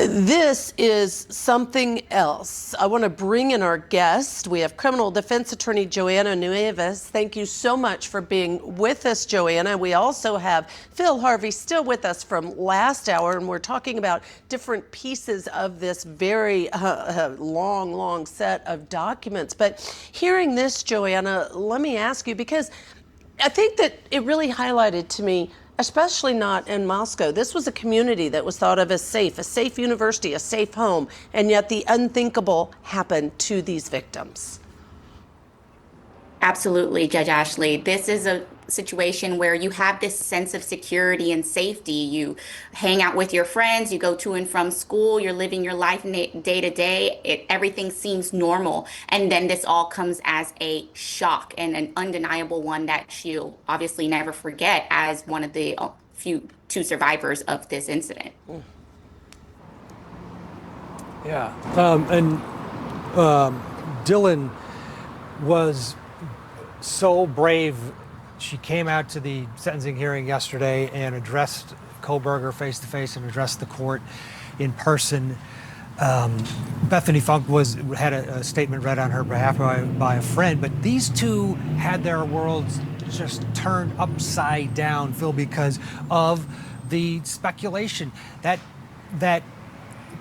This is something else. I want to bring in our guest. We have criminal defense attorney Jo-Anna Nieves. Thank you so much for being with us, Jo-Anna. We also have Phil Harvey still with us from last hour, and we're talking about different pieces of this very long set of documents. But hearing this, Jo-Anna, let me ask you, because I think that it really highlighted to me, especially not in Moscow. This was a community that was thought of as safe, a safe university, a safe home, and yet the unthinkable happened to these victims. Absolutely, Judge Ashley. This is a situation where you have this sense of security and safety. You hang out with your friends, you go to and from school, you're living your life day to day. Everything seems normal. And then this all comes as a shock, and an undeniable one that she'll obviously never forget as one of the two survivors of this incident. Yeah. Dylan was so brave. She came out to the sentencing hearing yesterday and addressed Kohberger face to face and addressed the court in person. Bethany Funk had a statement read on her behalf by a friend, but these two had their worlds just turned upside down, Phil, because of the speculation that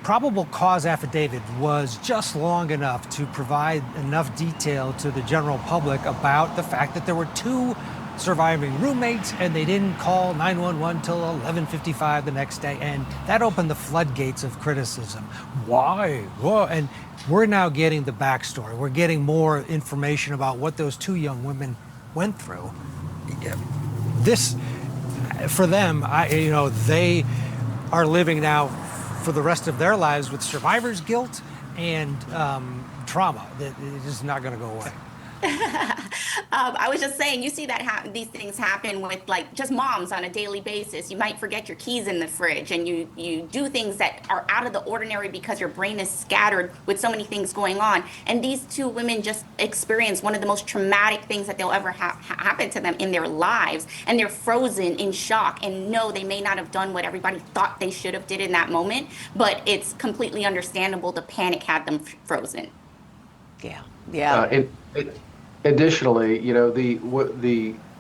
probable cause affidavit was just long enough to provide enough detail to the general public about the fact that there were two surviving roommates and they didn't call 911 till 11:55 the next day, and that opened the floodgates of criticism. Why? Whoa. And we're now getting the backstory. We're getting more information about what those two young women went through. This, for them, they are living now for the rest of their lives with survivor's guilt and trauma that is not going to go away. I was just saying, you see that these things happen with just moms on a daily basis. You might forget your keys in the fridge, and you do things that are out of the ordinary because your brain is scattered with so many things going on. And these two women just experienced one of the most traumatic things that they'll ever happen to them in their lives, and they're frozen in shock. And no, they may not have done what everybody thought they should have did in that moment, but it's completely understandable. The panic had them frozen. Yeah. Additionally,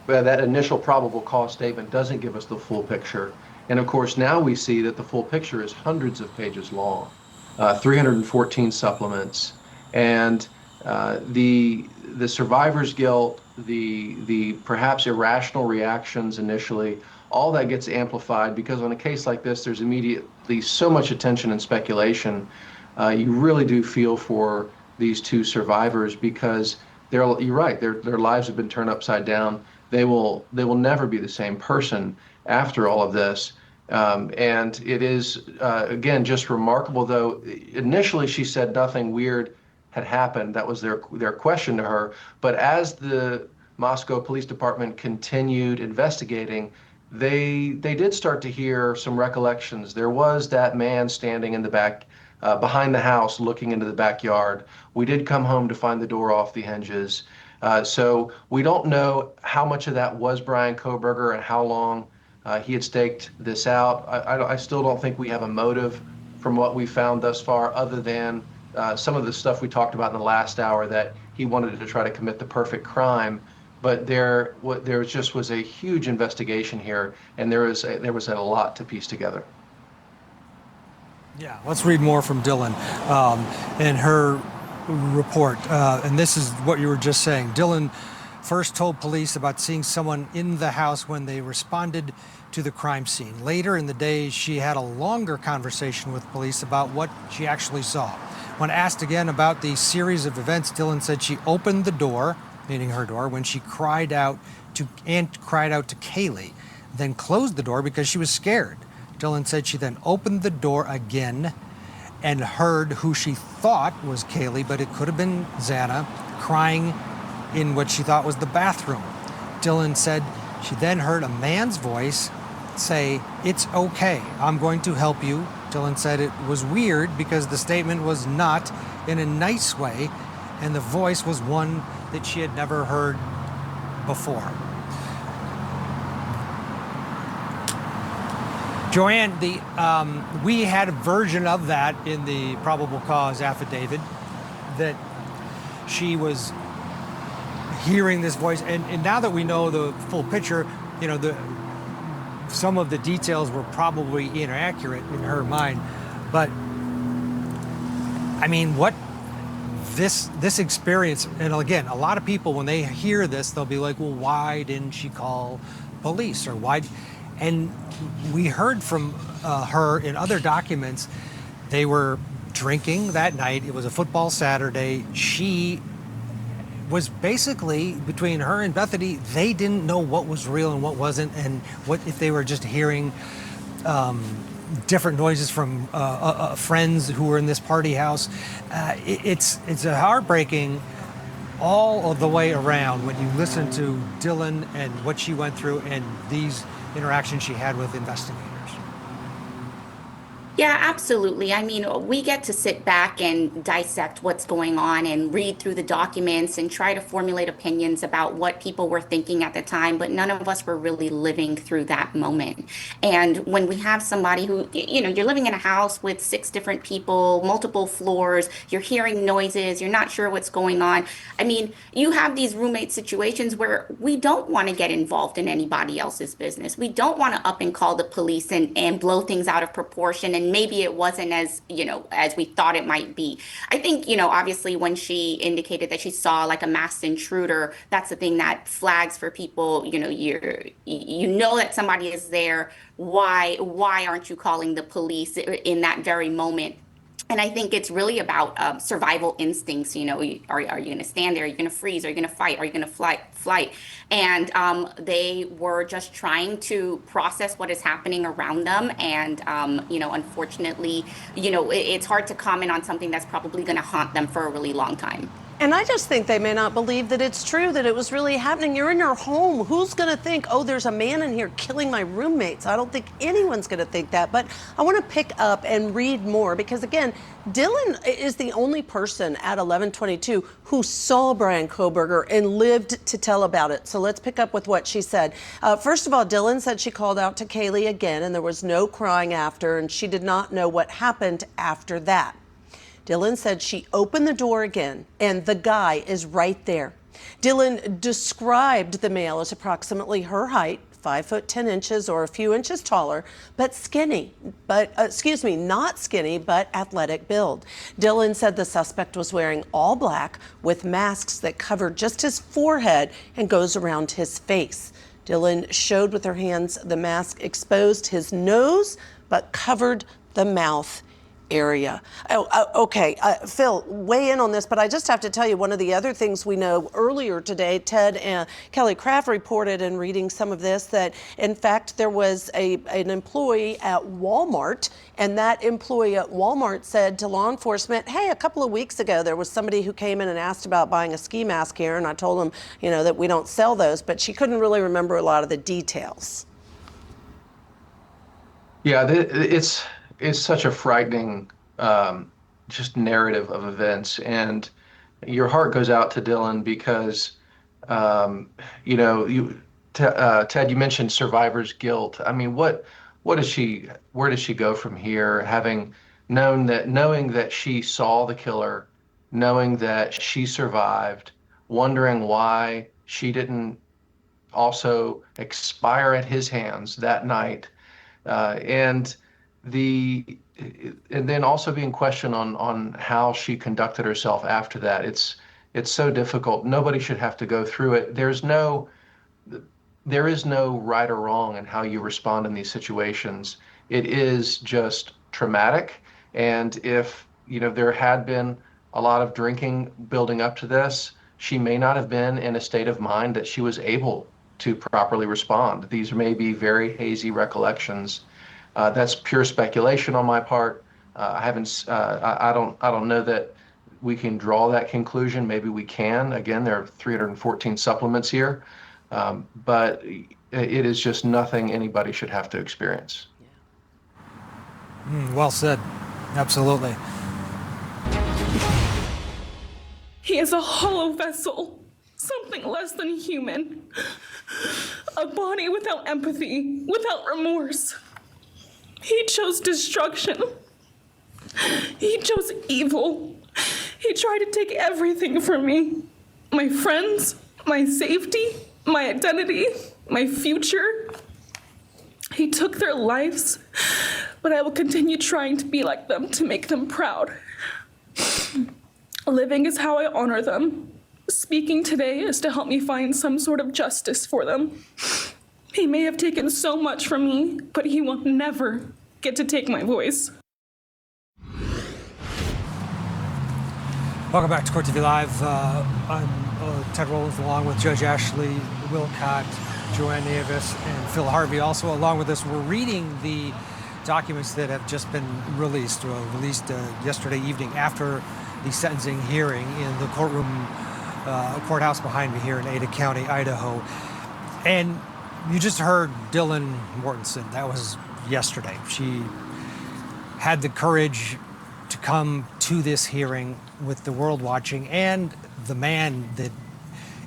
that initial probable cause statement doesn't give us the full picture. And of course, now we see that the full picture is hundreds of pages long, 314 supplements, and the survivor's guilt, the perhaps irrational reactions initially, all that gets amplified because on a case like this, there's immediately so much attention and speculation. You really do feel for these two survivors because you're right, their lives have been turned upside down. They will never be the same person after all of this. And it is, again, just remarkable, though. Initially, she said nothing weird had happened. That was their question to her. But as the Moscow Police Department continued investigating, they did start to hear some recollections. There was that man standing in the back, behind the house, looking into the backyard. We did come home to find the door off the hinges. So we don't know how much of that was Bryan Kohberger and how long he had staked this out. I still don't think we have a motive from what we found thus far, other than some of the stuff we talked about in the last hour, that he wanted to try to commit the perfect crime. But there just was a huge investigation here, and there was a lot to piece together. Yeah, let's read more from Dylan and her report. And this is what you were just saying. Dylan first told police about seeing someone in the house when they responded to the crime scene. Later in the day, she had a longer conversation with police about what she actually saw. When asked again about the series of events, Dylan said she opened the door, meaning her door, when she cried out to Kaylee, then closed the door because she was scared. Dylan said she then opened the door again and heard who she thought was Kaylee, but it could have been Xana, crying in what she thought was the bathroom. Dylan said she then heard a man's voice say, "It's okay, I'm going to help you." Dylan said it was weird because the statement was not in a nice way, and the voice was one that she had never heard before. Joanne, we had a version of that in the probable cause affidavit, that she was hearing this voice. And now that we know the full picture, some of the details were probably inaccurate in her mind. But I mean, what this experience, and again, a lot of people, when they hear this, they'll be like, well, why didn't she call police, or why? And we heard from her in other documents, they were drinking that night. It was a football Saturday. She was basically, between her and Bethany, they didn't know what was real and what wasn't, and what if they were just hearing different noises from friends who were in this party house. It's a heartbreaking all of the way around when you listen to Dylan and what she went through and these interactions she had with investigators. Yeah, absolutely. I mean, we get to sit back and dissect what's going on and read through the documents and try to formulate opinions about what people were thinking at the time, but none of us were really living through that moment. And when we have somebody who, you're living in a house with 6 different people, multiple floors, you're hearing noises, you're not sure what's going on. I mean, you have these roommate situations where we don't want to get involved in anybody else's business. We don't want to up and call the police and blow things out of proportion, and maybe it wasn't as we thought it might be. I think, obviously when she indicated that she saw like a masked intruder, that's the thing that flags for people. You know that somebody is there. Why aren't you calling the police in that very moment? And I think it's really about survival instincts. Are you going to stand there? Are you going to freeze? Are you going to fight? Are you going to flight? And they were just trying to process what is happening around them. And, unfortunately, it's hard to comment on something that's probably going to haunt them for a really long time. And I just think they may not believe that it's true, that it was really happening. You're in your home. Who's going to think, oh, there's a man in here killing my roommates? I don't think anyone's going to think that. But I want to pick up and read more because, again, Dylan is the only person at 1122 who saw Bryan Kohberger and lived to tell about it. So let's pick up with what she said. First of all, Dylan said she called out to Kaylee again, and there was no crying after, and she did not know what happened after that. Dylan said she opened the door again, and the guy is right there. Dylan described the male as approximately her height, 5 foot 10 inches or a few inches taller, but not skinny, but athletic build. Dylan said the suspect was wearing all black with masks that covered just his forehead and goes around his face. Dylan showed with her hands the mask exposed his nose, but covered the mouth area. Okay, Phil, weigh in on this, but I just have to tell you one of the other things we know earlier today, Ted and Kelly Craft reported in reading some of this that, in fact, there was an employee at Walmart, and that employee at Walmart said to law enforcement, hey, a couple of weeks ago, there was somebody who came in and asked about buying a ski mask here, and I told them, that we don't sell those, but she couldn't really remember a lot of the details. Yeah, it's such a frightening just narrative of events, and your heart goes out to Dylan because Ted, you mentioned survivor's guilt. I mean, where does she go from here, having knowing that she saw the killer, knowing that she survived, wondering why she didn't also expire at his hands that night, and then also being questioned on how she conducted herself after that. It's so difficult. Nobody should have to go through it. There is no right or wrong in how you respond in these situations. It is just traumatic. And if there had been a lot of drinking building up to this, she may not have been in a state of mind that she was able to properly respond. These may be very hazy recollections. That's pure speculation on my part. I don't know that we can draw that conclusion. Maybe we can. Again, there are 314 supplements here, but it is just nothing anybody should have to experience. Well said. Absolutely. He is a hollow vessel, something less than human, a body without empathy, without remorse. He chose destruction. He chose evil. He tried to take everything from me. My friends, my safety, my identity, my future. He took their lives, but I will continue trying to be like them, to make them proud. Living is how I honor them. Speaking today is to help me find some sort of justice for them. He may have taken so much from me, but he will never get to take my voice. Welcome back to Court TV Live. I'm Ted Rollins, along with Judge Ashley Wilcott, Jo-Anna Nieves, and Phil Harvey. Also along with us, we're reading the documents that have just been released yesterday evening after the sentencing hearing in the courthouse behind me here in Ada County, Idaho. And you just heard Dylan Mortensen. That was yesterday. She had the courage to come to this hearing with the world watching, and the man that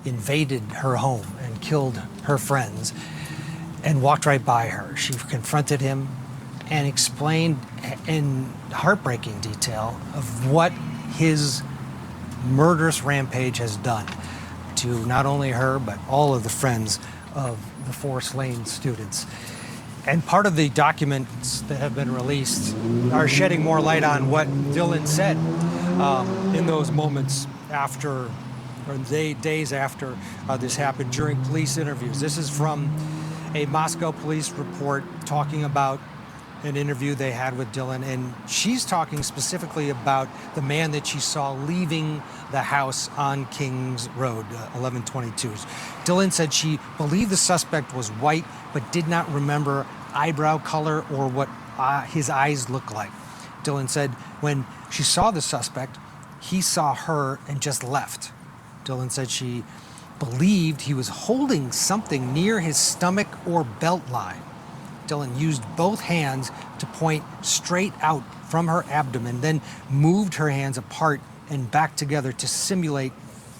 invaded her home and killed her friends and walked right by her. She confronted him and explained in heartbreaking detail of what his murderous rampage has done to not only her, but all of the friends of the 4 slain students. And part of the documents that have been released are shedding more light on what Dylan said in those moments after, or days after this happened, during police interviews. This is from a Moscow police report talking about an interview they had with Dylan, and she's talking specifically about the man that she saw leaving the house on Kings Road, 1122. Dylan said she believed the suspect was white, but did not remember eyebrow color or what his eyes looked like. Dylan said when she saw the suspect, he saw her and just left. Dylan said she believed he was holding something near his stomach or belt line. Dylan used both hands to point straight out from her abdomen, then moved her hands apart and back together to simulate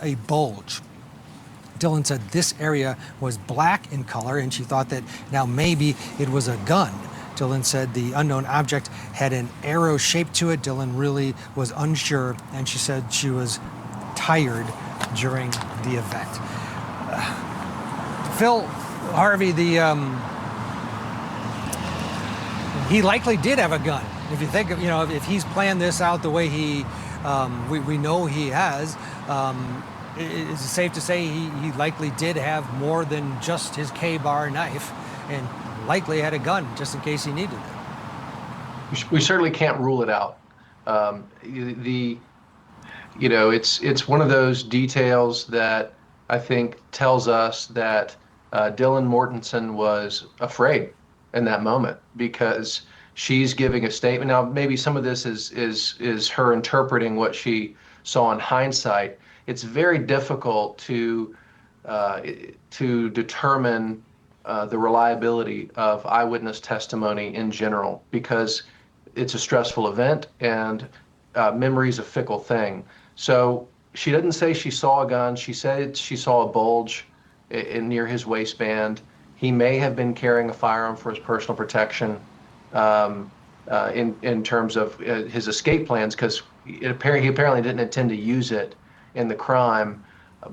a bulge. Dylan said this area was black in color, and she thought that now maybe it was a gun. Dylan said the unknown object had an arrow shape to it. Dylan really was unsure, and she said she was tired during the event. Phil Harvey, he likely did have a gun. If you think of, if he's planned this out the way we know he has, is it safe to say he likely did have more than just his K-bar knife, and likely had a gun just in case he needed it? We certainly can't rule it out. It's one of those details that I think tells us that Dylan Mortensen was afraid in that moment, because she's giving a statement. Now, maybe some of this is her interpreting what she saw in hindsight. It's very difficult to determine the reliability of eyewitness testimony in general, because it's a stressful event and memory is a fickle thing. So she didn't say she saw a gun. She said she saw a bulge near his waistband. He may have been carrying a firearm for his personal protection in terms of his escape plans, because he apparently didn't intend to use it in the crime.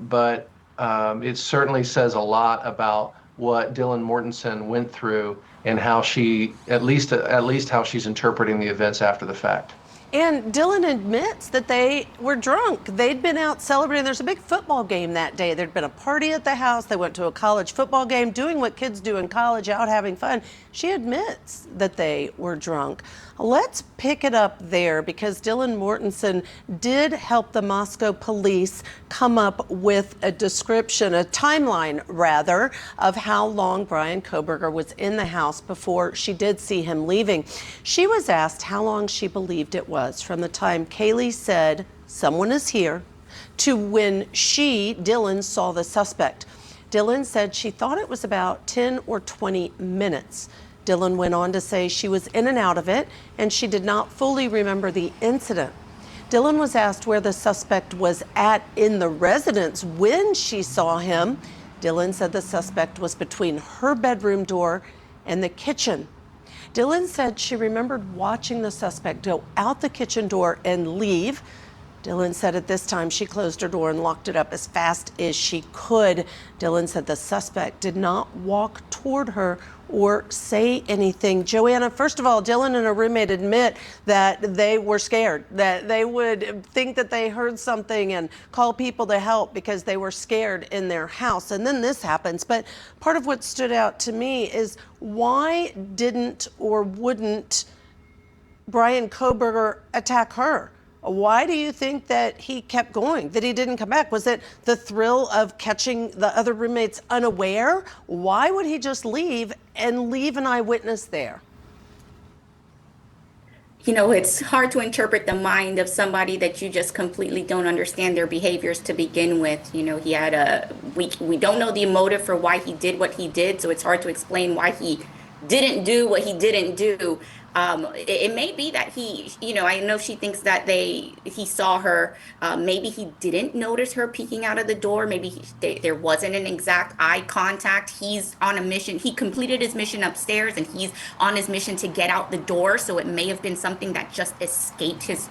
But it certainly says a lot about what Dylan Mortensen went through and how she, at least how she's interpreting the events after the fact. And Dylan admits that they were drunk. They'd been out celebrating. There's a big football game that day. There'd been a party at the house. They went to a college football game, doing what kids do in college, out having fun. She admits that they were drunk. Let's pick it up there, because Dylan Mortensen did help the Moscow police come up with a description, a timeline rather, of how long Bryan Kohberger was in the house before she did see him leaving. She was asked how long she believed it was from the time Kaylee said, "Someone is here," to when she, Dylan, saw the suspect. Dylan said she thought it was about 10 or 20 minutes. Dylan went on to say she was in and out of it, and she did not fully remember the incident. Dylan was asked where the suspect was at in the residence when she saw him. Dylan said the suspect was between her bedroom door and the kitchen. Dylan said she remembered watching the suspect go out the kitchen door and leave. Dylan said at this time she closed her door and locked it up as fast as she could. Dylan said the suspect did not walk toward her or say anything. Jo-Anna, first of all, Dylan and a roommate admit that they were scared, that they would think that they heard something and call people to help because they were scared in their house. And then this happens. But part of what stood out to me is why didn't or wouldn't Bryan Kohberger attack her? Why do you think that he kept going, that he didn't come back? Was it the thrill of catching the other roommates unaware? Why would he just leave and leave an eyewitness there? You know, it's hard to interpret the mind of somebody that you just completely don't understand their behaviors to begin with. You know, he had we don't know the motive for why he did what he did, so it's hard to explain why he didn't do what he didn't do. It may be that he, you know, I know she thinks that he saw her. Maybe he didn't notice her peeking out of the door. Maybe there wasn't an exact eye contact. He's on a mission. He completed his mission upstairs and he's on his mission to get out the door. So it may have been something that just escaped his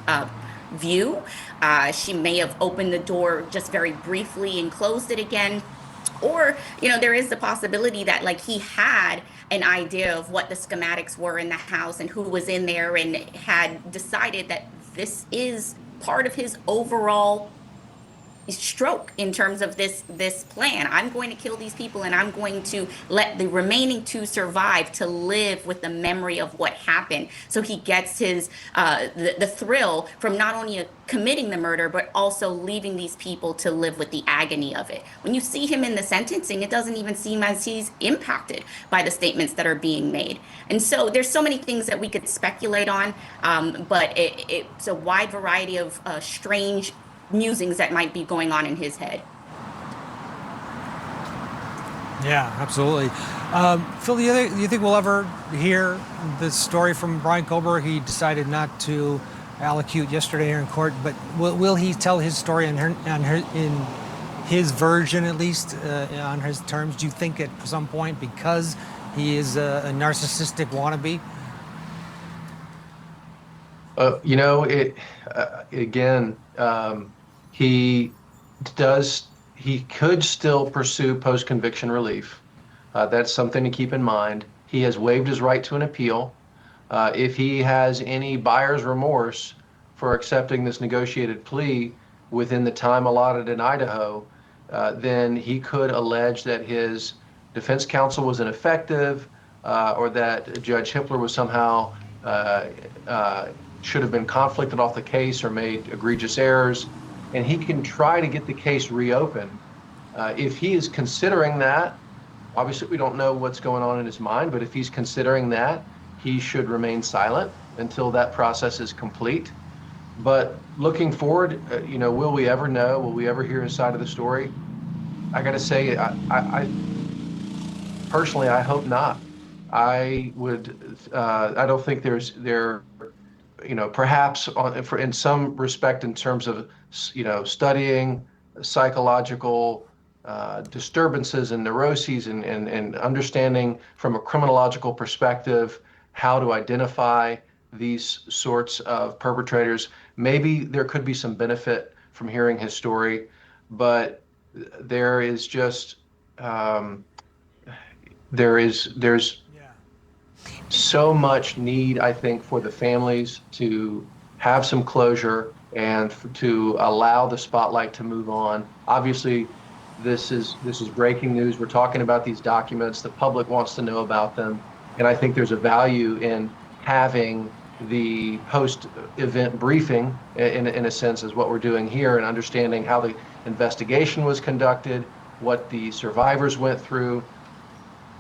view. She may have opened the door just very briefly and closed it again. Or, you know, there is the possibility that like he had an idea of what the schematics were in the house and who was in there and had decided that this is part of his overall stroke in terms of this plan. I'm going to kill these people and I'm going to let the remaining two survive to live with the memory of what happened. So he gets his the thrill from not only committing the murder but also leaving these people to live with the agony of it. When you see him in the sentencing, it doesn't even seem as he's impacted by the statements that are being made. And so there's so many things that we could speculate on, but it's a wide variety of strange musings that might be going on in his head. Yeah, absolutely. Phil, do you think we'll ever hear the story from Bryan Kohberger? He decided not to allocute yesterday here in court, but will he tell his story in his version, at least on his terms? Do you think at some point, because he is a narcissistic wannabe? You know, again, he could still pursue post-conviction relief. That's something to keep in mind. He has waived his right to an appeal. If he has any buyer's remorse for accepting this negotiated plea within the time allotted in Idaho, then he could allege that his defense counsel was ineffective, or that Judge Hippler was somehow should have been conflicted off the case or made egregious errors, and he can try to get the case reopened. If he is considering that, obviously we don't know what's going on in his mind, but if he's considering that, he should remain silent until that process is complete. But looking forward, you know, will we ever know? Will we ever hear his side of the story? I got to say, I personally, I hope not. I don't think you know, perhaps in some respect in terms of, you know, studying psychological disturbances and neuroses and understanding from a criminological perspective how to identify these sorts of perpetrators. Maybe there could be some benefit from hearing his story, but there is just there's so much need, I think, for the families to have some closure and to allow the spotlight to move on. Obviously, this is breaking news. We're talking about these documents. The public wants to know about them, and I think there's a value in having the post-event briefing, in a sense, is what we're doing here, and understanding how the investigation was conducted, what the survivors went through.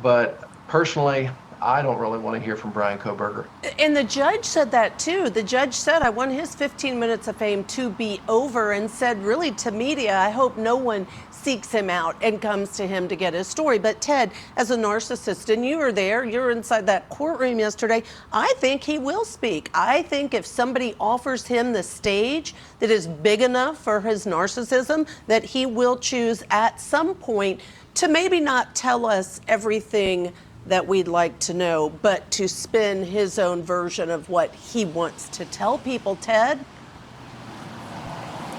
But personally, I don't really want to hear from Bryan Kohberger. And the judge said that too. The judge said, I want his 15 minutes of fame to be over, and said really to media, I hope no one seeks him out and comes to him to get his story. But Ted, as a narcissist, and you were there, you're inside that courtroom yesterday, I think he will speak. I think if somebody offers him the stage that is big enough for his narcissism, that he will choose at some point to maybe not tell us everything that we'd like to know, but to spin his own version of what he wants to tell people, Ted?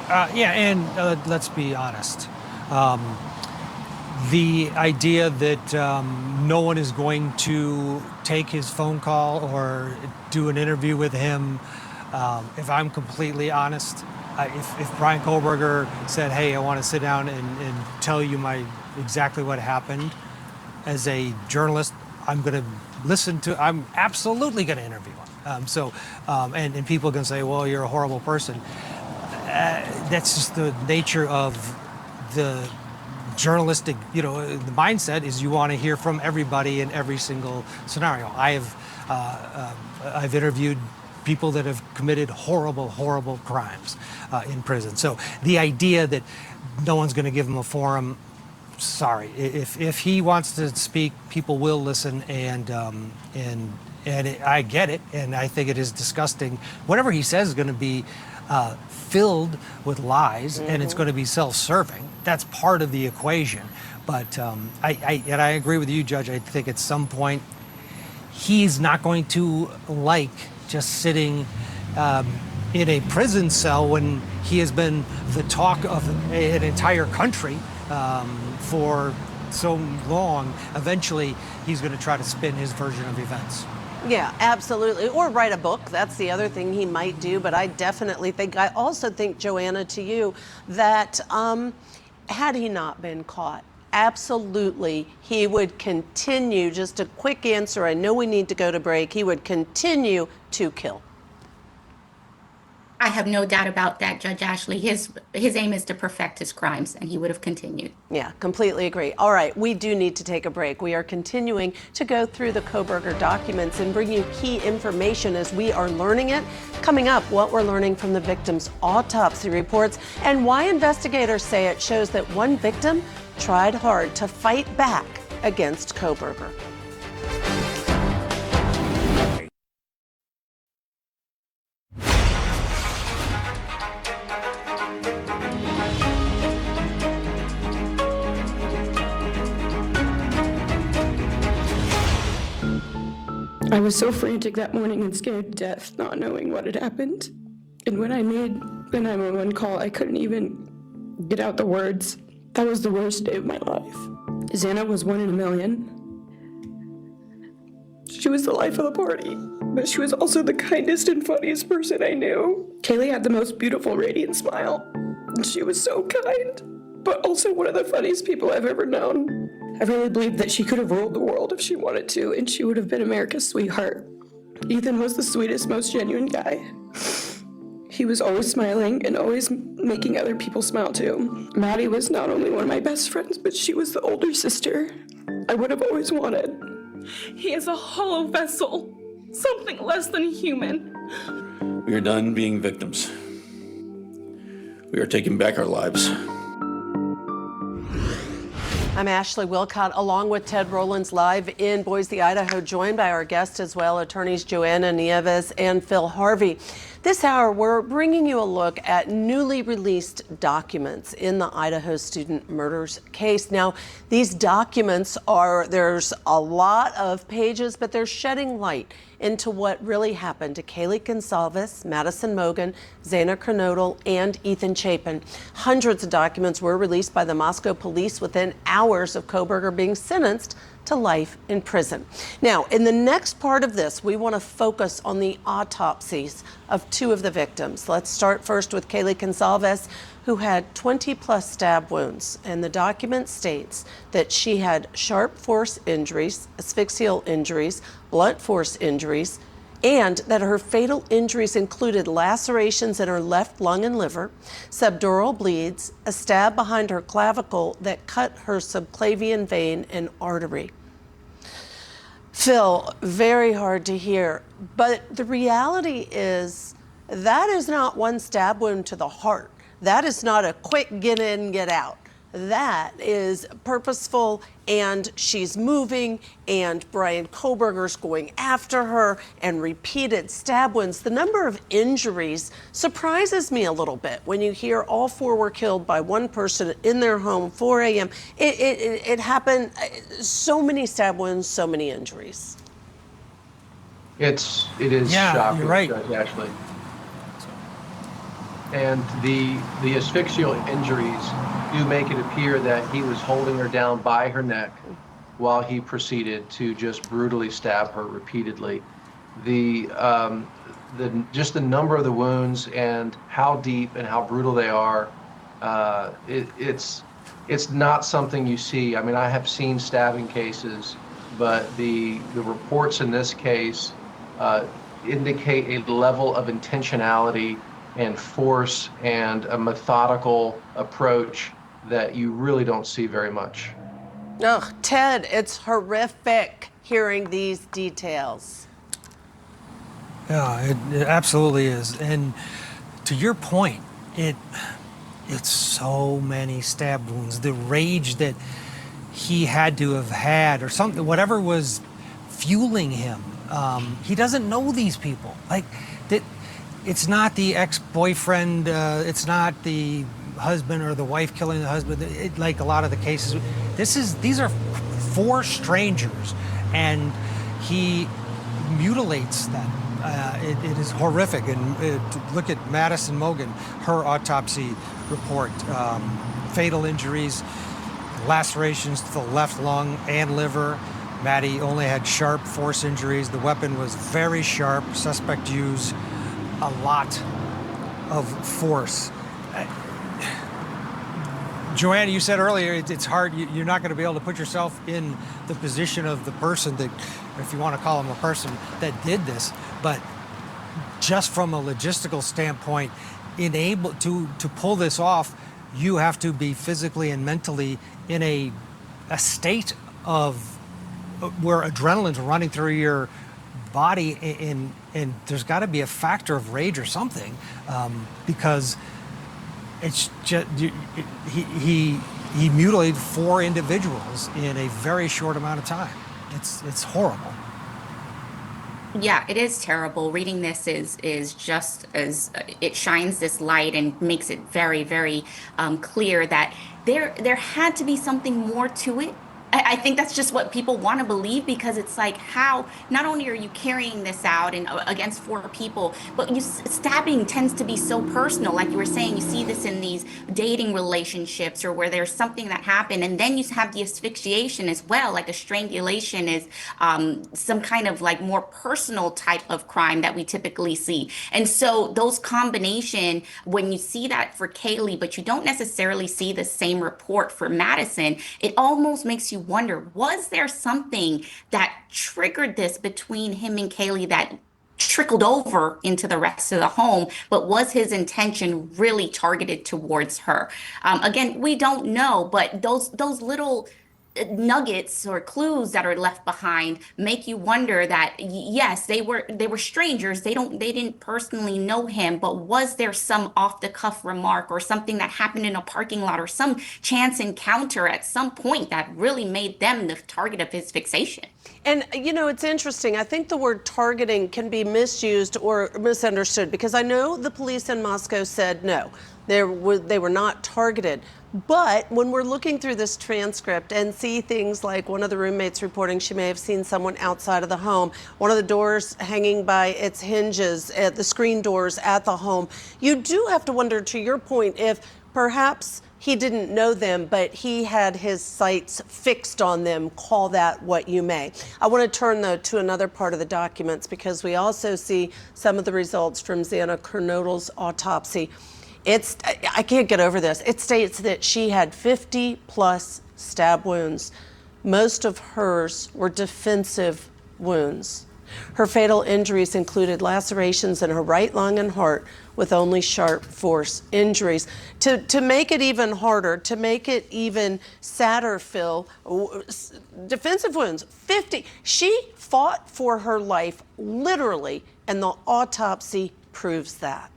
Yeah, and let's be honest. The idea that no one is going to take his phone call or do an interview with him, if I'm completely honest, if Bryan Kohberger said, hey, I want to sit down and tell you exactly what happened, as a journalist, I'm going to I'm absolutely going to interview him. And people can say, well, you're a horrible person. That's just the nature of the journalistic, the mindset is you want to hear from everybody in every single scenario. I've interviewed people that have committed horrible, horrible crimes in prison. So the idea that no one's going to give him a forum, sorry. If he wants to speak, people will listen, and I get it, and I think it is disgusting. Whatever he says is going to be filled with lies, and it's going to be self-serving. That's part of the equation. But I agree with you, Judge. I think at some point he's not going to like just sitting in a prison cell when he has been the talk of an entire country for so long. Eventually, he's going to try to spin his version of events. Yeah, absolutely. Or write a book. That's the other thing he might do. But I definitely think, I also think, Jo-Anna, to you, that had he not been caught, absolutely, he would continue, just a quick answer, I know we need to go to break, he would continue to kill. I have no doubt about that, Judge Ashley. His aim is to perfect his crimes, and he would have continued. Yeah, completely agree. All right, we do need to take a break. We are continuing to go through the Kohberger documents and bring you key information as we are learning it. Coming up, what we're learning from the victim's autopsy reports and why investigators say it shows that one victim tried hard to fight back against Kohberger. I was so frantic that morning and scared to death, not knowing what had happened. And when I made the 911 call, I couldn't even get out the words. That was the worst day of my life. Xana was 1 in a million. She was the life of the party, but she was also the kindest and funniest person I knew. Kaylee had the most beautiful, radiant smile. And she was so kind, but also one of the funniest people I've ever known. I really believed that she could have ruled the world if she wanted to, and she would have been America's sweetheart. Ethan was the sweetest, most genuine guy. He was always smiling and always making other people smile too. Maddie was not only one of my best friends, but she was the older sister I would have always wanted. He is a hollow vessel, something less than human. We are done being victims. We are taking back our lives. I'm Ashley Wilcott, along with Ted Rowlands, live in Boise, Idaho, joined by our guest as well, attorneys Jo-Anna Nieves and Phil Harvey. This hour, we're bringing you a look at newly released documents in the Idaho student murders case. Now, these documents there's a lot of pages, but they're shedding light into what really happened to Kaylee Goncalves, Madison Mogen, Xana Kernodle, and Ethan Chapin. Hundreds of documents were released by the Moscow police within hours of Kohberger being sentenced to life in prison. Now, in the next part of this, we want to focus on the autopsies of 2 of the victims. Let's start first with Kaylee Goncalves, who had 20-plus stab wounds, and the document states that she had sharp force injuries, asphyxial injuries, blunt force injuries, and that her fatal injuries included lacerations in her left lung and liver, subdural bleeds, a stab behind her clavicle that cut her subclavian vein and artery. Phil, very hard to hear, but the reality is that is not one stab wound to the heart. That is not a quick get in, get out. that is purposeful, and she's moving, and Bryan Kohberger's going after her, and repeated stab wounds. The number of injuries surprises me a little bit when you hear all 4 were killed by one person in their home, 4 a.m. It happened, so many stab wounds, so many injuries. It is shocking, you're right. Judge Ashley. And the asphyxial injuries do make it appear that he was holding her down by her neck while he proceeded to just brutally stab her repeatedly. Just the number of the wounds and how deep and how brutal they are, it's not something you see. I mean, I have seen stabbing cases, but the reports in this case indicate a level of intentionality and force and a methodical approach that you really don't see very much. Ugh, Ted, it's horrific hearing these details. Yeah, it absolutely is. And to your point, it's so many stab wounds. The rage that he had to have had, or something, whatever was fueling him. He doesn't know these people. Like that. It's not the ex-boyfriend. It's not the husband or the wife killing the husband. Like a lot of the cases, these are 4 strangers, and he mutilates them. It is horrific. And look at Madison Mogan, her autopsy report: fatal injuries, lacerations to the left lung and liver. Maddie only had sharp force injuries. The weapon was very sharp. Suspect used a lot of force. Jo-Anna, you said earlier it's hard. You're not going to be able to put yourself in the position of the person that, if you want to call him a person, that did this. But just from a logistical standpoint, to pull this off, you have to be physically and mentally in a state of where adrenaline's running through your body, and there's got to be a factor of rage or something, because it's just he mutilated 4 individuals in a very short amount of time. It's horrible. Yeah, it is terrible. Reading this is just as it shines this light and makes it very, very clear that there had to be something more to it. I think that's just what people want to believe, because it's like, how not only are you carrying this out and against 4 people, but stabbing tends to be so personal. Like you were saying, you see this in these dating relationships, or where there's something that happened, and then you have the asphyxiation as well. Like a strangulation is some kind of like more personal type of crime that we typically see. And so those combination, when you see that for Kaylee, but you don't necessarily see the same report for Madison, it almost makes you wonder, was there something that triggered this between him and Kaylee that trickled over into the rest of the home, but was his intention really targeted towards her? Again, we don't know, but those little nuggets or clues that are left behind make you wonder that yes, they were strangers. They didn't personally know him, but was there some off the cuff remark or something that happened in a parking lot or some chance encounter at some point that really made them the target of his fixation? And, you know, it's interesting. I think the word targeting can be misused or misunderstood, because I know the police in Moscow said no, they were not targeted. But when we're looking through this transcript and see things like one of the roommates reporting she may have seen someone outside of the home, one of the doors hanging by its hinges, the screen doors at the home, you do have to wonder, to your point, if perhaps he didn't know them, but he had his sights fixed on them. Call that what you may. I want to turn, though, to another part of the documents, because we also see some of the results from Xana Kernodle's autopsy. I can't get over this. It states that she had 50 plus stab wounds. Most of hers were defensive wounds. Her fatal injuries included lacerations in her right lung and heart, with only sharp force injuries. To make it even harder, to make it even sadder, Phil, defensive wounds, 50. She fought for her life, literally, and the autopsy proves that.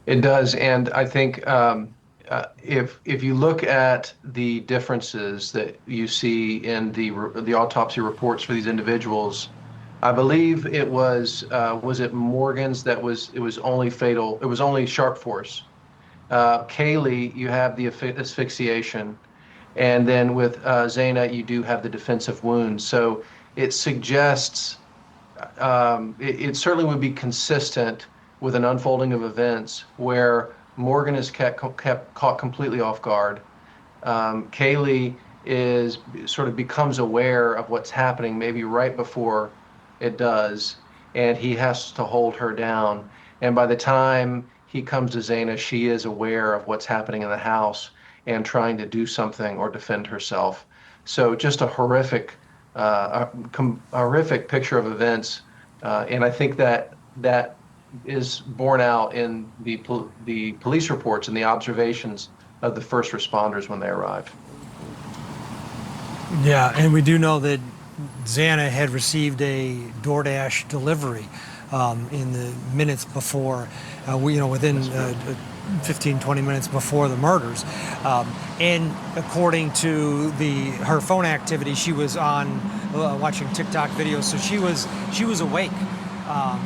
It does, and I think if you look at the differences that you see in the autopsy reports for these individuals, I believe it was it Morgan's that it was only fatal, it was only sharp force. Kaylee, you have the asphyxiation, and then with Zaina, you do have the defensive wounds. So it suggests it certainly would be consistent with an unfolding of events where Morgan is kept caught completely off guard. Kaylee is sort of becomes aware of what's happening maybe right before it does, and he has to hold her down. And by the time he comes to Zaina, she is aware of what's happening in the house and trying to do something or defend herself. So just a horrific picture of events, and I think that is borne out in the police reports and the observations of the first responders when they arrive. Yeah, and we do know that Zaina had received a DoorDash delivery in the minutes before, within 15, 20 minutes before the murders. And according to her phone activity, she was on watching TikTok videos, so she was awake.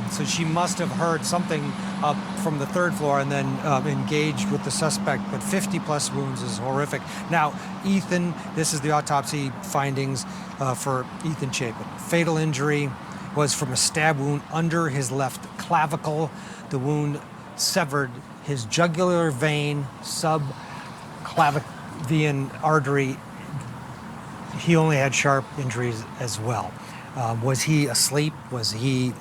So she must have heard something up from the third floor and then engaged with the suspect, but 50 plus wounds is horrific. Now, Ethan, this is the autopsy findings for Ethan Chapin. Fatal injury was from a stab wound under his left clavicle. The wound severed his jugular vein, subclavian artery. He only had sharp injuries as well. Was he asleep? Was he...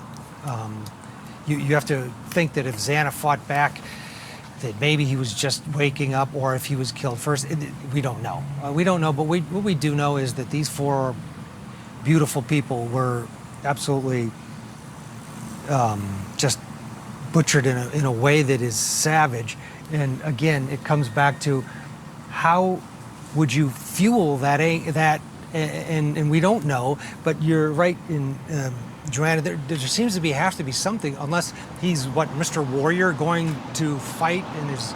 You have to think that if Zaina fought back, that maybe he was just waking up, or if he was killed first. We don't know. We don't know, but what we do know is that these four beautiful people were absolutely just butchered in a way that is savage. And again, it comes back to how would you fuel that? And we don't know, but you're right in. Jo-Anna, there seems to have to be something, unless he's Mr. Warrior going to fight in his.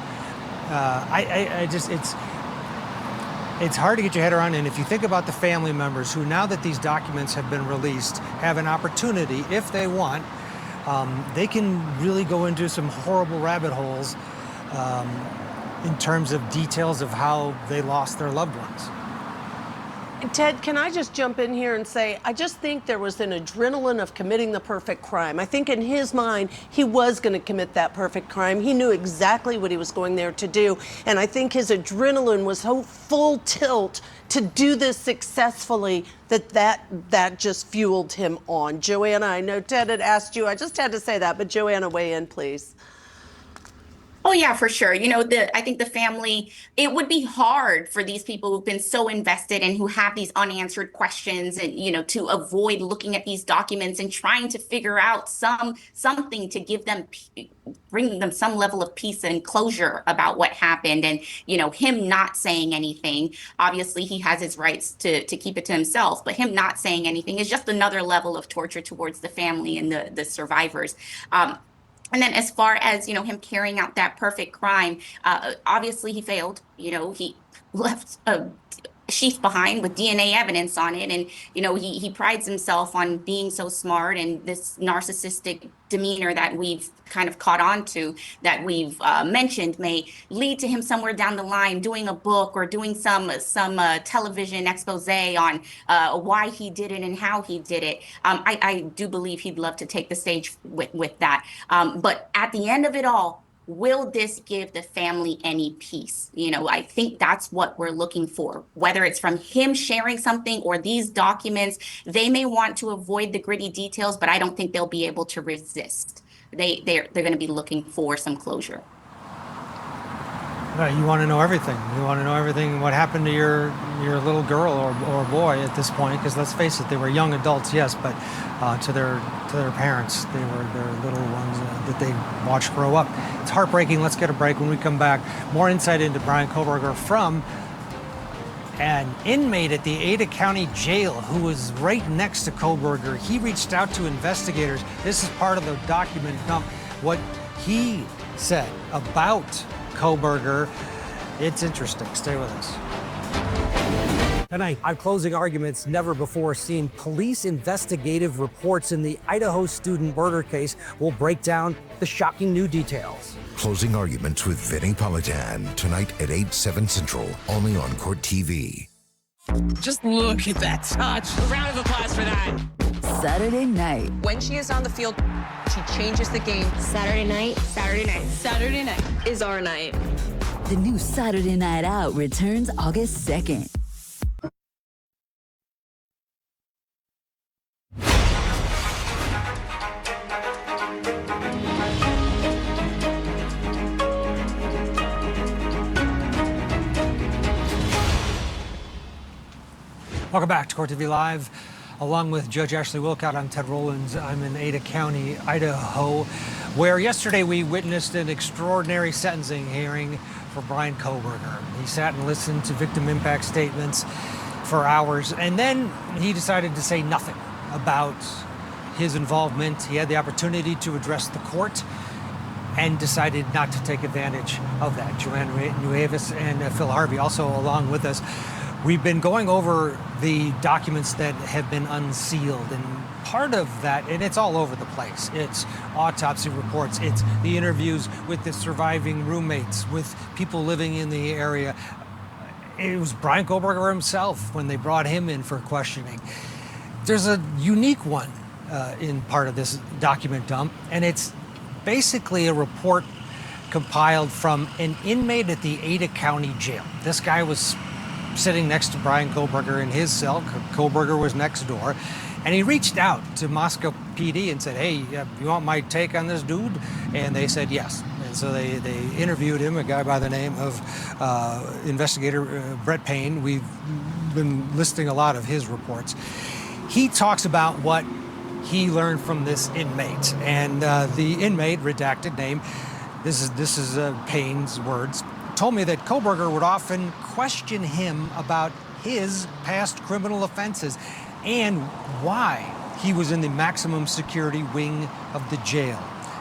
It's hard to get your head around. And if you think about the family members who, now that these documents have been released, have an opportunity, if they want, they can really go into some horrible rabbit holes in terms of details of how they lost their loved ones. Ted, can I just jump in here and say, I just think there was an adrenaline of committing the perfect crime. I think in his mind, he was going to commit that perfect crime. He knew exactly what he was going there to do. And I think his adrenaline was so full tilt to do this successfully that just fueled him on. Jo-Anna, I know Ted had asked you. I just had to say that, but Jo-Anna, weigh in, please. Oh, yeah, for sure. I think the family, it would be hard for these people who've been so invested and who have these unanswered questions and, to avoid looking at these documents and trying to figure out something to give them, bring them some level of peace and closure about what happened. And, him not saying anything, obviously he has his rights to keep it to himself, but him not saying anything is just another level of torture towards the family and the survivors. And then as far as, him carrying out that perfect crime, obviously he failed. He left a sheath behind with DNA evidence on it. And, he prides himself on being so smart, and this narcissistic demeanor that we've kind of caught on to, that we've mentioned, may lead to him somewhere down the line doing a book or doing some television expose on why he did it and how he did it. I do believe he'd love to take the stage with that. But at the end of it all, will this give the family any peace? I think that's what we're looking for, whether it's from him sharing something or these documents. They may want to avoid the gritty details, but I don't think they'll be able to resist. They're going to be looking for some closure. Right, you want to know everything. You want to know everything. What happened to your little girl or boy at this point? Because let's face it, they were young adults, yes, but to their parents, they were their little ones that they watched grow up. It's heartbreaking. Let's get a break. When we come back, more insight into Bryan Kohberger from an inmate at the Ada County Jail who was right next to Kohberger. He reached out to investigators. This is part of the document. What he said about Kohberger It's interesting. Stay with us. Tonight, on Closing Arguments Never Before Seen, police investigative reports in the Idaho student murder case will break down the shocking new details. Closing Arguments with Vinnie Politan, tonight at 8/7 Central, only on Court TV. Just look at that touch. A round of applause for that. Saturday night. When she is on the field, she changes the game. Saturday night. Saturday night. Saturday night is our night. The new Saturday Night Out returns August 2nd. Welcome back to Court TV Live. Along with Judge Ashley Wilcott, I'm Ted Rollins. I'm in Ada County, Idaho, where yesterday we witnessed an extraordinary sentencing hearing for Bryan Kohberger. He sat and listened to victim impact statements for hours, and then he decided to say nothing about his involvement. He had the opportunity to address the court and decided not to take advantage of that. Jo-Anna Nieves and Phil Harvey also along with us. We've been going over the documents that have been unsealed, and part of that, and it's all over the place. It's autopsy reports, it's the interviews with the surviving roommates, with people living in the area. It was Bryan Kohberger himself when they brought him in for questioning. There's a unique one in part of this document dump, and it's basically a report compiled from an inmate at the Ada County Jail. This guy was sitting next to Bryan Kohberger in his cell. Kohberger was next door. And he reached out to Moscow PD and said, hey, you want my take on this dude? And they said yes. And so they interviewed him, a guy by the name of investigator Brett Payne. We've been listing a lot of his reports. He talks about what he learned from this inmate. And the inmate, redacted name, this is Payne's words, told me that Kohberger would often question him about his past criminal offenses and why he was in the maximum security wing of the jail.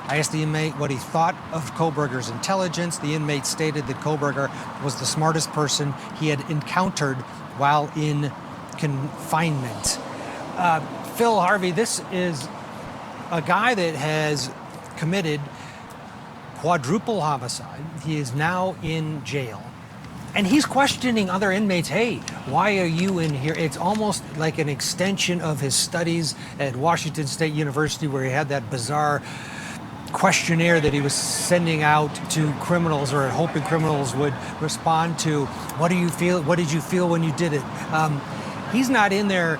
I asked the inmate what he thought of Kohberger's intelligence. The inmate stated that Kohberger was the smartest person he had encountered while in confinement. Phil Harvey, this is a guy that has committed quadruple homicide. He is now in jail. And he's questioning other inmates, hey, why are you in here? It's almost like an extension of his studies at Washington State University, where he had that bizarre questionnaire that he was sending out to criminals, or hoping criminals would respond to. What do you feel? What did you feel when you did it? He's not in there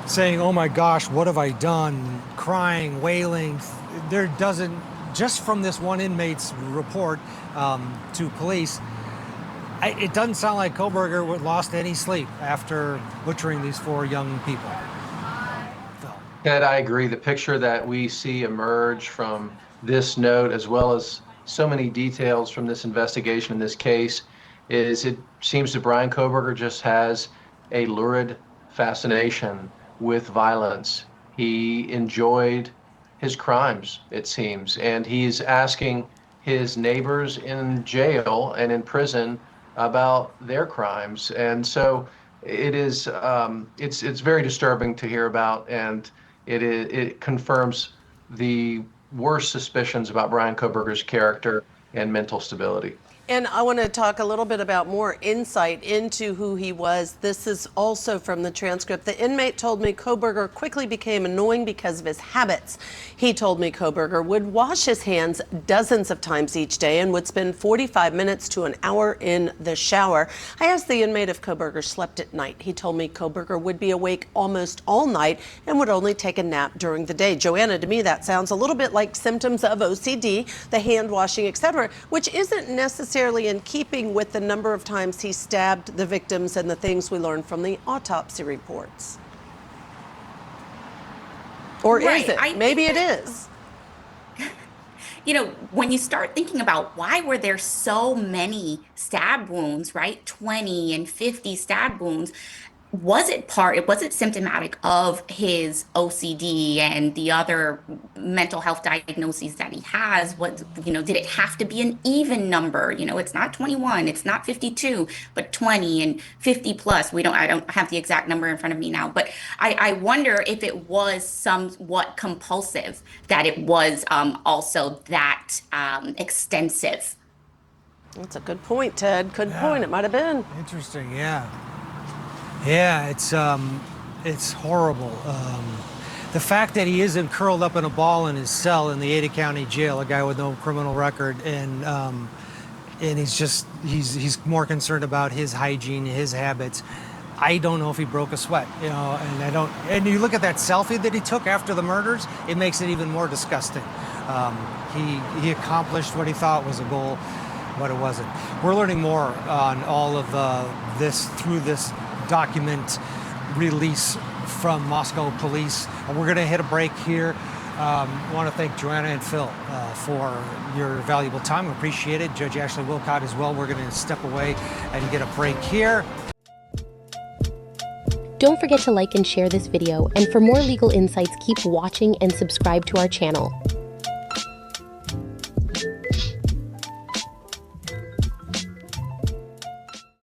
saying, oh my gosh, what have I done? Crying, wailing. There doesn't, just from this one inmate's report to police, it doesn't sound like Kohberger lost any sleep after butchering these 4 young people. Phil. Ted, I agree. The picture that we see emerge from this note, as well as so many details from this investigation in this case, is it seems that Bryan Kohberger just has a lurid fascination with violence. He enjoyed his crimes, it seems, and he's asking his neighbors in jail and in prison about their crimes. And so it is it's very disturbing to hear about, and it confirms the worst suspicions about Bryan Kohberger's character and mental stability. And I want to talk a little bit about more insight into who he was. This is also from the transcript. The inmate told me Kohberger quickly became annoying because of his habits. He told me Kohberger would wash his hands dozens of times each day and would spend 45 minutes to an hour in the shower. I asked the inmate if Kohberger slept at night. He told me Kohberger would be awake almost all night and would only take a nap during the day. Jo-Anna, to me that sounds a little bit like symptoms of OCD, the hand washing, etc., which isn't necessarily in keeping with the number of times he stabbed the victims and the things we learned from the autopsy reports. Or Right, is it? Maybe it is. You know, when you start thinking about why were there so many stab wounds, right? 20 and 50 stab wounds. was it symptomatic of his OCD and the other mental health diagnoses that he has? Did it have to be an even number? It's not 21, it's not 52, but 20 and 50 plus. I don't have the exact number in front of me now, but I wonder if it was somewhat compulsive, that it was also that extensive. That's a good point, Ted. Good point. It might have been. Interesting, yeah. Yeah, it's horrible. The fact that he isn't curled up in a ball in his cell in the Ada County Jail, a guy with no criminal record, and he's more concerned about his hygiene, his habits. I don't know if he broke a sweat, and you look at that selfie that he took after the murders, it makes it even more disgusting. He accomplished what he thought was a goal, but it wasn't. We're learning more on all of this through this document release from Moscow police. We're going to hit a break here. I want to thank Jo-Anna and Phil for your valuable time. Appreciate it. Judge Ashley Wilcott as well. We're going to step away and get a break here. Don't forget to like and share this video, and for more legal insights, keep watching and subscribe to our channel.